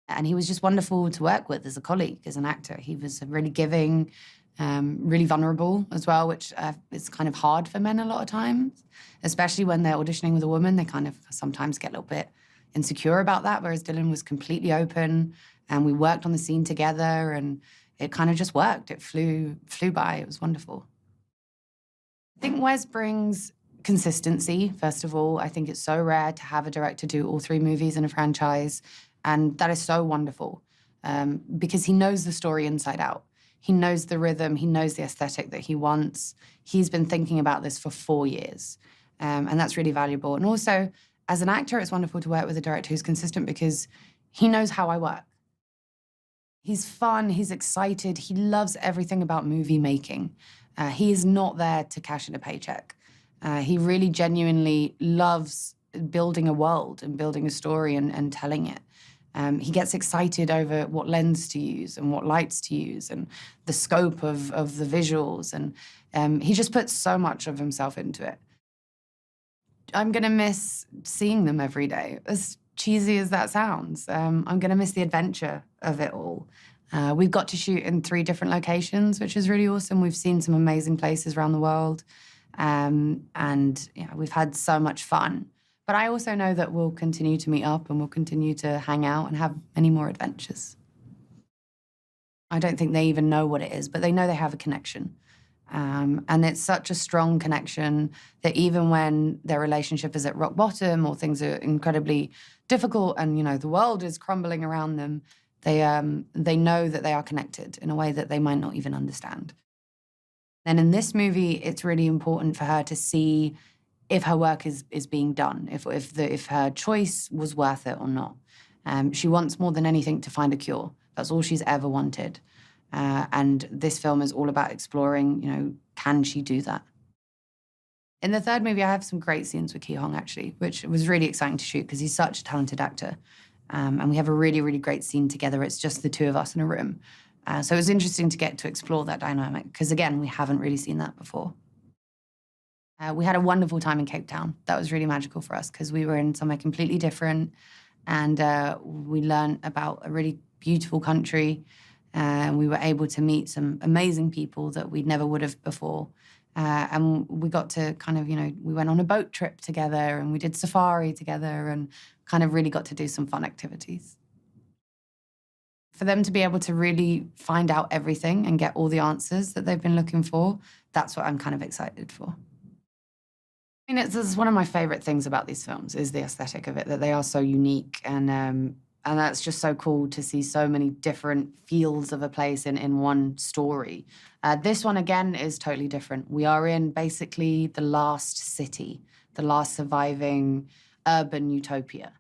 And he was just wonderful to work with as a colleague, as an actor. He was really giving, really vulnerable as well, which is kind of hard for men a lot of times, especially when they're auditioning with a woman. They kind of sometimes get a little bit insecure about that, whereas Dylan was completely open, and we worked on the scene together, and it kind of just worked. It flew by. It was wonderful. I think Wes brings consistency, first of all. I think it's so rare to have a director do all 3 movies in a franchise, and that is so wonderful because he knows the story inside out. He knows the rhythm, he knows the aesthetic that he wants. He's been thinking about this for 4 years, and that's really valuable. And also, as an actor, it's wonderful to work with a director who's consistent because he knows how I work. He's fun, he's excited, he loves everything about movie making. He is not there to cash in a paycheck. He really genuinely loves building a world and building a story and telling it. He gets excited over what lens to use and what lights to use and the scope of the visuals. And he just puts so much of himself into it. I'm gonna miss seeing them every day, as cheesy as that sounds. I'm gonna miss the adventure of it all. We've got to shoot in 3 different locations, which is really awesome. We've seen some amazing places around the world. And yeah, we've had so much fun. But I also know that we'll continue to meet up and we'll continue to hang out and have many more adventures. I don't think they even know what it is, but they know they have a connection. And it's such a strong connection that even when their relationship is at rock bottom or things are incredibly difficult and, you know, the world is crumbling around them, they know that they are connected in a way that they might not even understand. And in this movie, it's really important for her to see if her work is being done, if her choice was worth it or not. She wants more than anything to find a cure. That's all she's ever wanted. And this film is all about exploring, you know, can she do that? In the 3rd movie, I have some great scenes with Ki Hong, actually, which was really exciting to shoot because he's such a talented actor. And we have a really, really great scene together. It's just the 2 of us in a room. So it was interesting to get to explore that dynamic because, again, we haven't really seen that before. We had a wonderful time in Cape Town. That was really magical for us because we were in somewhere completely different and we learned about a really beautiful country. And we were able to meet some amazing people that we never would have before. And we got to kind of, you know, we went on a boat trip together and we did safari together and kind of really got to do some fun activities. For them to be able to really find out everything and get all the answers that they've been looking for, that's what I'm kind of excited for. I mean, it's one of my favorite things about these films is the aesthetic of it, that they are so unique and that's just so cool to see so many different feels of a place in one story. This one, again, is totally different. We are in basically the last city, the last surviving urban utopia.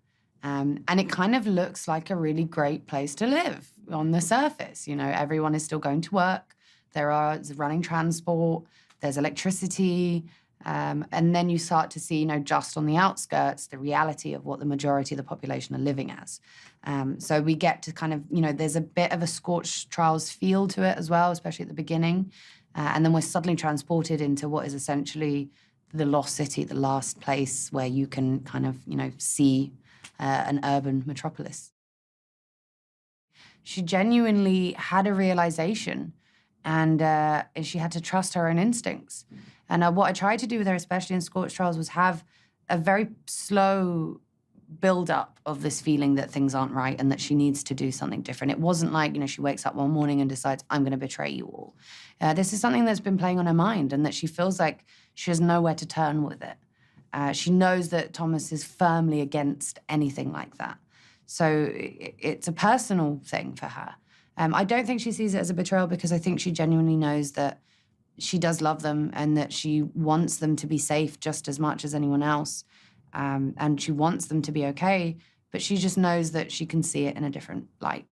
And it kind of looks like a really great place to live on the surface. You know, everyone is still going to work. There's running transport, there's electricity, and then you start to see, you know, just on the outskirts, the reality of what the majority of the population are living as. So we get to kind of, you know, there's a bit of a Scorch Trials feel to it as well, especially at the beginning. And then we're suddenly transported into what is essentially the lost city, the last place where you can kind of, you know, see an urban metropolis. She genuinely had a realization and she had to trust her own instincts. And what I tried to do with her, especially in Scorch Trials, was have a very slow build-up of this feeling that things aren't right and that she needs to do something different. It wasn't like, you know, she wakes up one morning and decides, I'm going to betray you all. This is something that's been playing on her mind and that she feels like she has nowhere to turn with it. She knows that Thomas is firmly against anything like that. So it's a personal thing for her. I don't think she sees it as a betrayal because I think she genuinely knows that she does love them and that she wants them to be safe just as much as anyone else. And she wants them to be okay, but she just knows that she can see it in a different light.